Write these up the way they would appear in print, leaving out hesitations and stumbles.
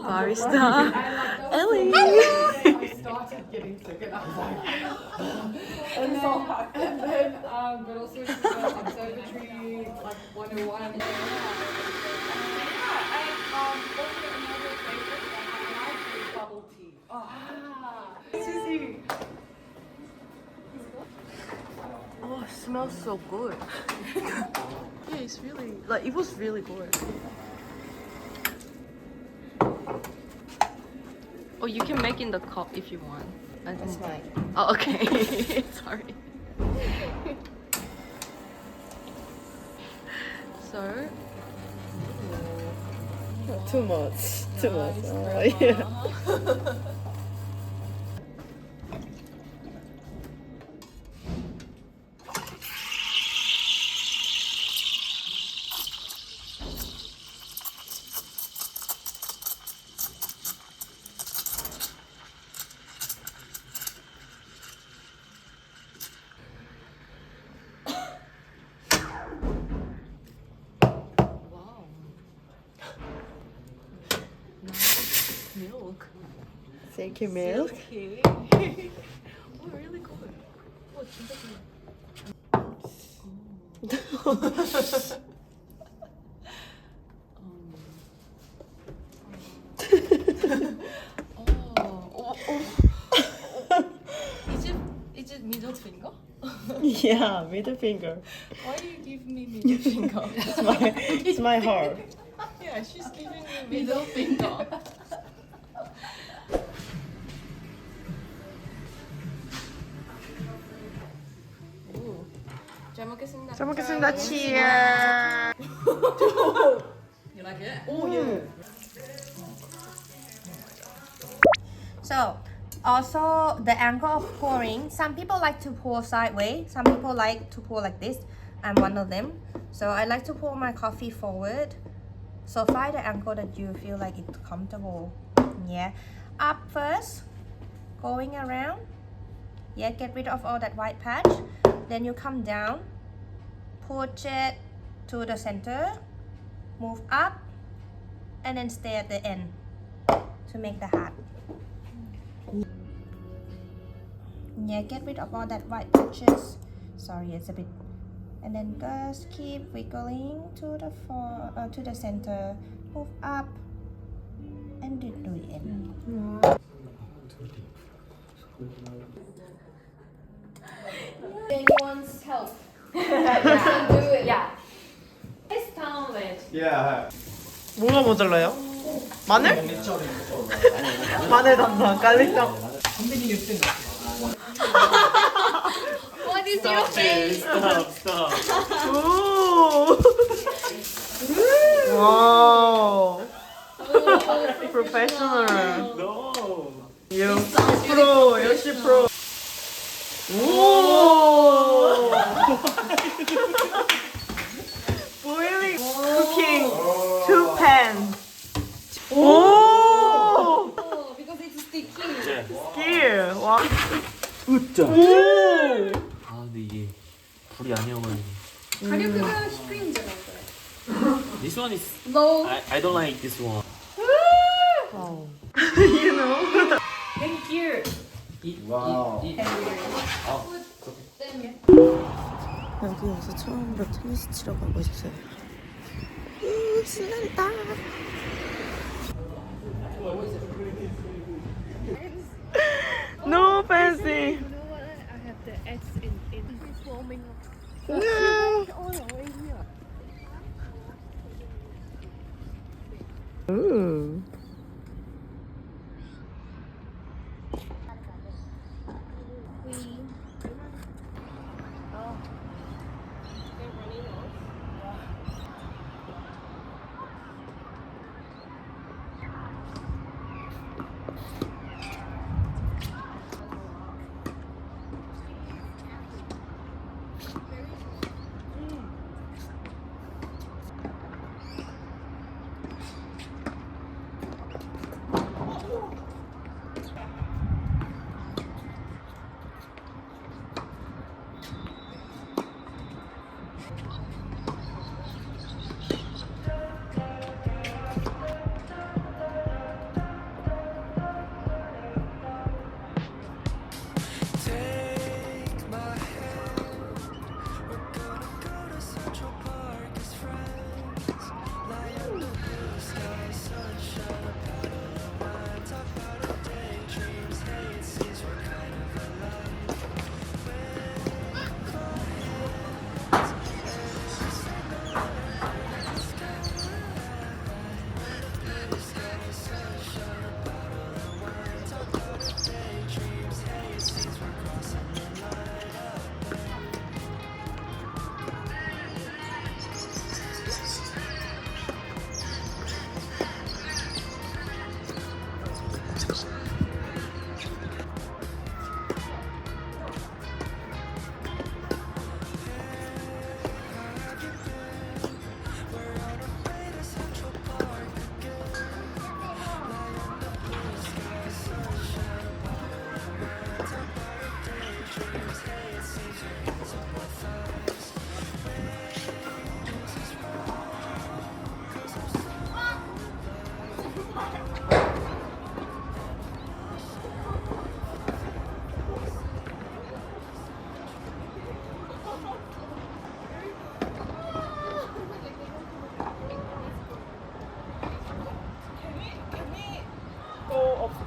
Barista. Ellie. I started getting sick and I was like, and then but also observatory like 101. Also another favorite that I like is bubble tea. Susie. Oh, it smells so good. Yeah, it's really like it was really good. Oh, you can make in the cup if you want. That's mine. Oh, okay. Sorry. So. Too much. Too much. Oh, yeah. Wow. Nice milk. Silky milk. Silky. Oh, really good. Oh, 진짜 good. Is it middle finger? Yeah, middle finger. Why do you give me middle finger? It's my heart. Yeah, she's giving me middle finger. 오, 잘 먹겠습니다. 잘 먹겠습니다. Cheers. You like it? Oh yeah. So, also the angle of pouring, some people like to pour sideways, some people like to pour like this. I'm one of them. So I like to pour my coffee forward. So find the angle that you feel like it's comfortable. Yeah. Up first, going around. Yeah, get rid of all that white patch. Then you come down, push it to the center, move up, and then stay at the end to make the heart. Yeah, get rid of all that white patches. Sorry, it's a bit. And then just keep wiggling to the center. Move up, and do the end. Anyone's help. Yeah. Do it. Yeah. This town with. Yeah. 뭐가 모자라요? 마늘? 마늘 담당 갈릭당. What is your face? Stop. 오. 와우. 프로페셔널. No. 역시 프로. 역시 프로. 오. Boiling cooking 2 pans. 오. Oh, because it's sticky. 스킬. 와. 으짜. 오. 아 근데 이게 불이 아니어가지고. 가격은 스프링이잖아. This one is. Low. I don't like this one. You know. Thank you. 와우. 여기 와서 처음으로 테니스 치러 가고 있어요. 신난다. No fancy. I have the X in forming. Ooh.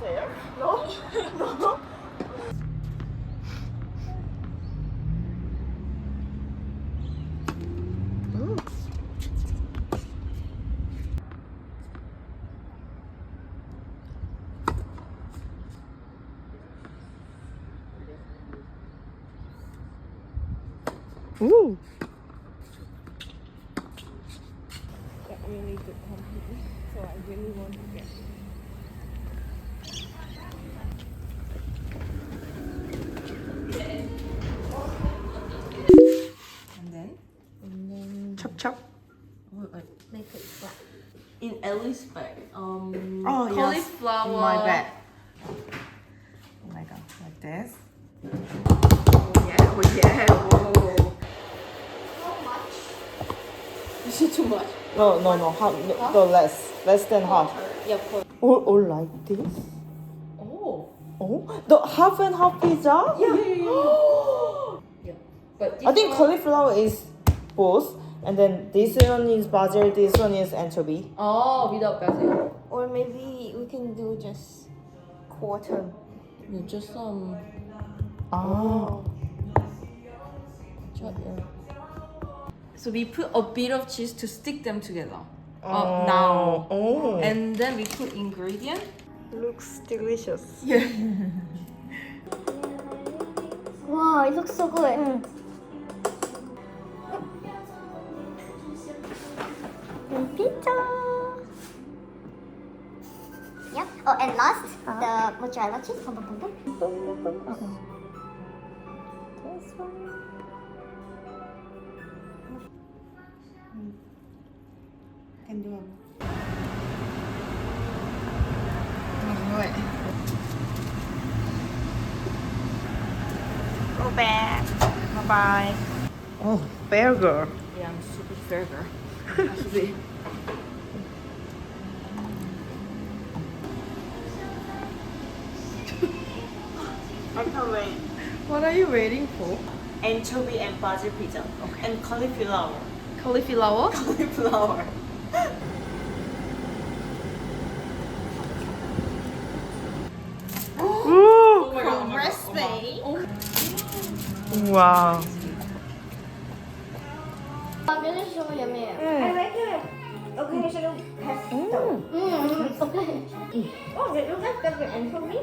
there? No? No? Ooh. That really good company, so I really want to get. And then Chop chop. make it flat. In Ellie's bag, Oh yes. cauliflower. My bad. Oh my god, like this. Oh yeah. Whoa. Is it too much? No, half, no, less than half. Yeah, Or like this. Oh. Oh, the half and half pizza. Yeah. But I think cauliflower is both, and then this one is basil, this one is anchovy. Oh, without basil. Or maybe we can do just quarter. No, just some. Ah. So we put a bit of cheese to stick them together. Oh. Now. Oh. And then we put ingredient. Looks delicious. Yeah. Wow, it looks so good. Pizza. Yep. Oh, and last, the mozzarella cheese. Bum, bum, bum, bum. This one. Can do it. Go back. Bye bye. Oh, burger. Yeah, I'm super burger. Actually. I can't wait. What are you waiting for? Anchovy and basil pizza. And cauliflower. Cauliflower? Cauliflower. Oh my god. Recipe. Wow. This is so yummy. I like it. Okay, so pesto. Okay. Oh, they look like the anchovy.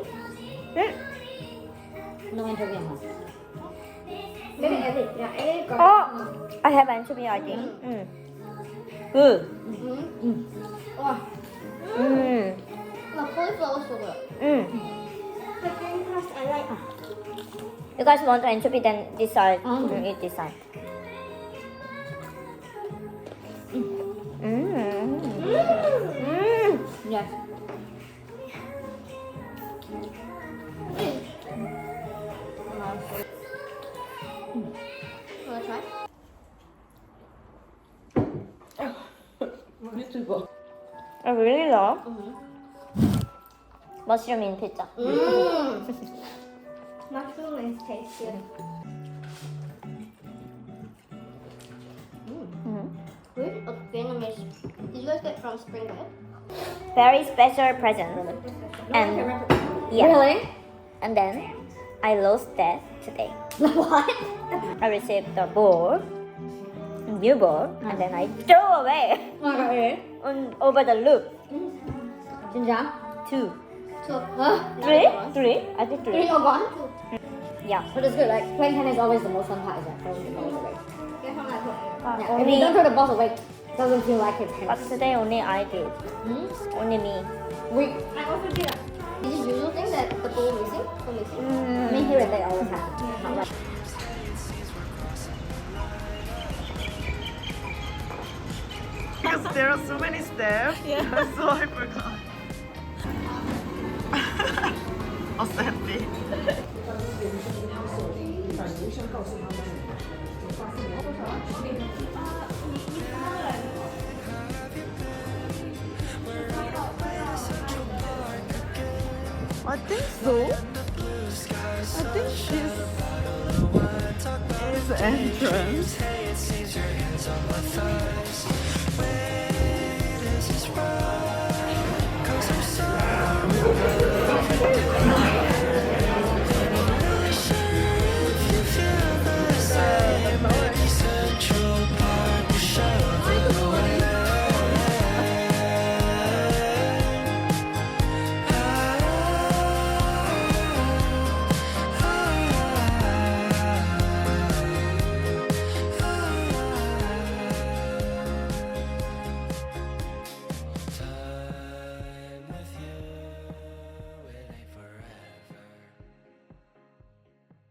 No anchovy. Maybe Ellie. Yeah, Ellie got. Oh, I have anchovy, I think. Good. Wow. Mm. The cauliflower is so good. The green crust I like. You guys want anchovy, then this side. Eat this side. Yes. Wanna try? I really love. Mushroom in pizza. Mushroom is tasty. Good. Vietnamese. Did you guys get from Spring Bread? Very special present. And yeah. Really? And then I lost that today. What? I received the bowl, new bowl, and then I threw away over the loop. 진짜? Two, So, huh? three. I think Three three. or one? Yeah. But it's good. Like playing tennis is always the most fun part, is that throwing the balls away. Yeah. If you Only, don't throw the balls away, it doesn't feel like it's but tennis. today only I did. Only me. I also did. Is it usual thing that the ball missing? Or missing? I mean, here and there always happens. Not like Because there are so many steps. Yeah. So I forgot. Authentic. I think so. I think this is the entrance.